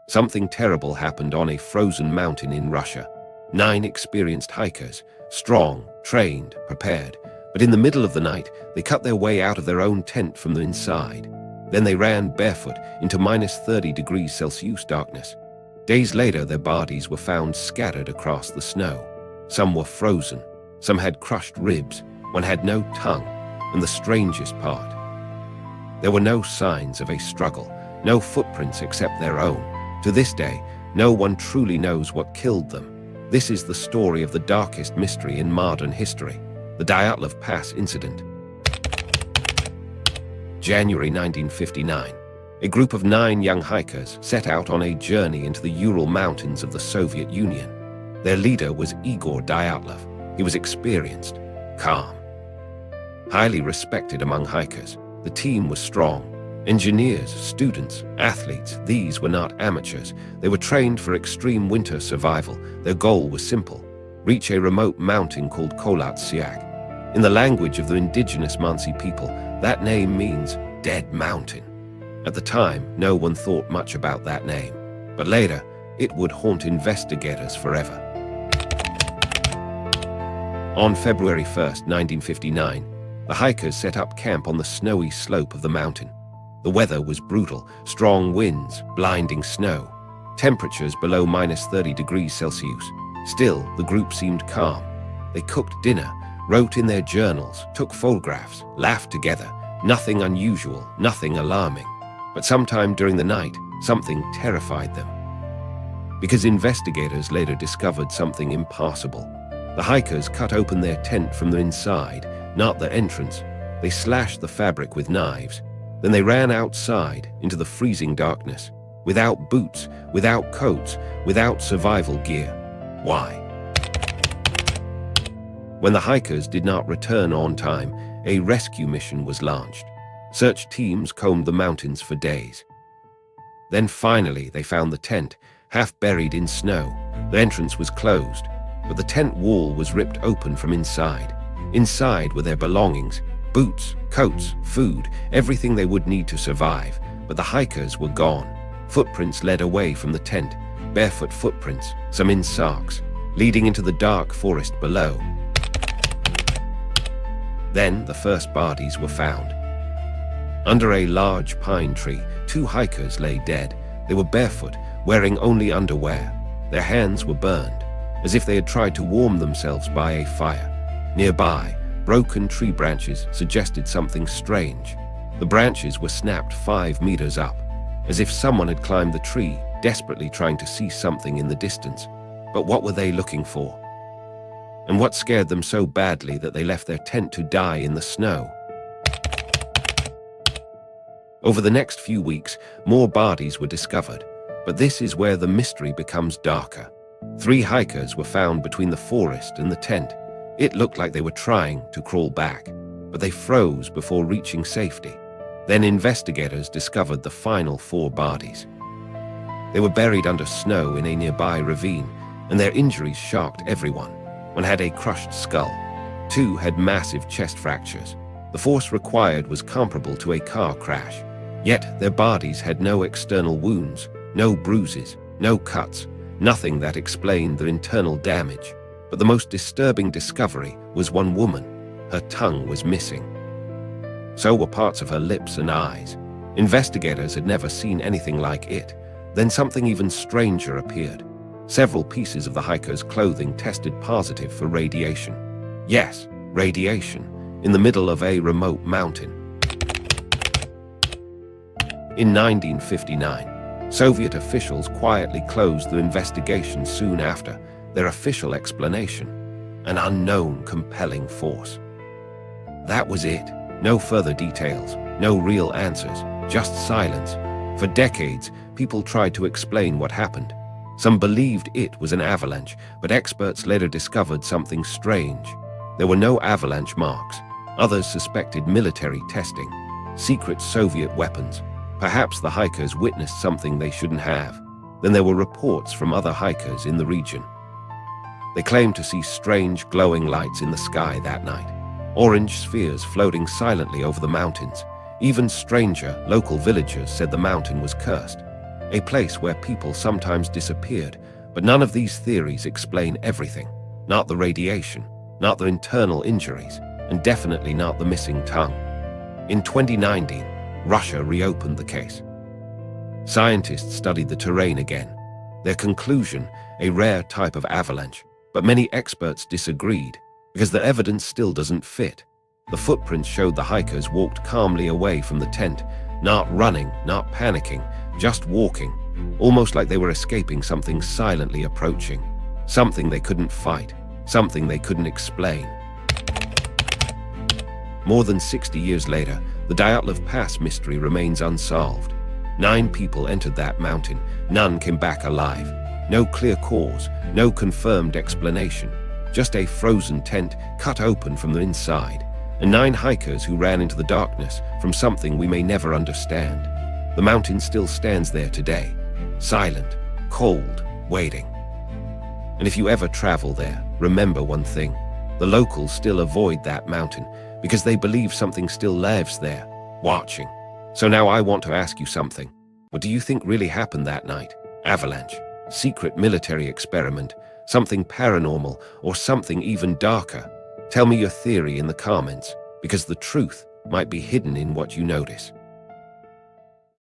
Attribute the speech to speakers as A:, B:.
A: Something terrible happened on a frozen mountain in Russia. 9 experienced hikers, strong, trained, prepared, but in the middle of the night, they cut their way out of their own tent from the inside. Then they ran barefoot into -30°C darkness. Days later, their bodies were found scattered across the snow. Some were frozen, some had crushed ribs, one had no tongue, and the strangest part, there were no signs of a struggle, no footprints except their own. To this day, no one truly knows what killed them. This is the story of the darkest mystery in modern history, the Dyatlov Pass Incident. January 1959. A group of 9 young hikers set out on a journey into the Ural Mountains of the Soviet Union. Their leader was Igor Dyatlov. He was experienced, calm, highly respected among hikers. The team was strong. Engineers, students, athletes, these were not amateurs. They were trained for extreme winter survival. Their goal was simple: reach a remote mountain called Kolat-Siak. In the language of the indigenous Mansi people, that name means dead mountain. At the time, no one thought much about that name, but later, it would haunt investigators forever. On February 1st, 1959, the hikers set up camp on the snowy slope of the mountain. The weather was brutal, strong winds, blinding snow, temperatures below -30°C. Still, the group seemed calm. They cooked dinner, wrote in their journals, took photographs, laughed together. Nothing unusual, nothing alarming. But sometime during the night, something terrified them. Because investigators later discovered something impossible. The hikers cut open their tent from the inside, not the entrance. They slashed the fabric with knives. Then they ran outside into the freezing darkness, without boots, without coats, without survival gear. Why? When the hikers did not return on time, a rescue mission was launched. Search teams combed the mountains for days. Then finally they found the tent, half buried in snow. The entrance was closed, but the tent wall was ripped open from inside. Inside were their belongings: boots, coats, food, everything they would need to survive. But the hikers were gone. Footprints led away from the tent, barefoot footprints, some in socks, leading into the dark forest below. Then the first bodies were found. Under a large pine tree, 2 hikers lay dead. They were barefoot, wearing only underwear. Their hands were burned, as if they had tried to warm themselves by a fire. Nearby, broken tree branches suggested something strange. The branches were snapped 5 meters up, as if someone had climbed the tree, desperately trying to see something in the distance. But what were they looking for? And what scared them so badly that they left their tent to die in the snow? Over the next few weeks, more bodies were discovered, but this is where the mystery becomes darker. 3 hikers were found between the forest and the tent. It looked like they were trying to crawl back, but they froze before reaching safety. Then investigators discovered the final 4 bodies. They were buried under snow in a nearby ravine, and their injuries shocked everyone. One had a crushed skull. 2 had massive chest fractures. The force required was comparable to a car crash. Yet their bodies had no external wounds, no bruises, no cuts, nothing that explained their internal damage. But the most disturbing discovery was one woman. Her tongue was missing. So were parts of her lips and eyes. Investigators had never seen anything like it. Then something even stranger appeared. Several pieces of the hikers' clothing tested positive for radiation. Yes, radiation, in the middle of a remote mountain. In 1959, Soviet officials quietly closed the investigation soon after. Their official explanation: an unknown compelling force. That was it. No further details, no real answers, just silence. For decades, people tried to explain what happened. Some believed it was an avalanche, but experts later discovered something strange. There were no avalanche marks. Others suspected military testing, secret Soviet weapons. Perhaps the hikers witnessed something they shouldn't have. Then there were reports from other hikers in the region. They claimed to see strange glowing lights in the sky that night, orange spheres floating silently over the mountains. Even stranger, local villagers said the mountain was cursed. a place where people sometimes disappeared, but none of these theories explain everything. Not the radiation, not the internal injuries, and definitely not the missing tongue. In 2019, Russia reopened the case. Scientists studied the terrain again. Their conclusion, a rare type of avalanche, but many experts disagreed because the evidence still doesn't fit. The footprints showed the hikers walked calmly away from the tent, not running, not panicking, just walking, almost like they were escaping something silently approaching, something they couldn't fight, something they couldn't explain. More than 60 years later, the Dyatlov Pass mystery remains unsolved. 9 people entered that mountain, none came back alive. No clear cause, no confirmed explanation, just a frozen tent cut open from the inside, and 9 hikers who ran into the darkness from something we may never understand. The mountain still stands there today, silent, cold, waiting. And if you ever travel there, remember one thing: the locals still avoid that mountain because they believe something still lives there, watching. So now I want to ask you something. What do you think really happened that night? Avalanche, secret military experiment, something paranormal, or something even darker? Tell me your theory in the comments, because the truth might be hidden in what you notice.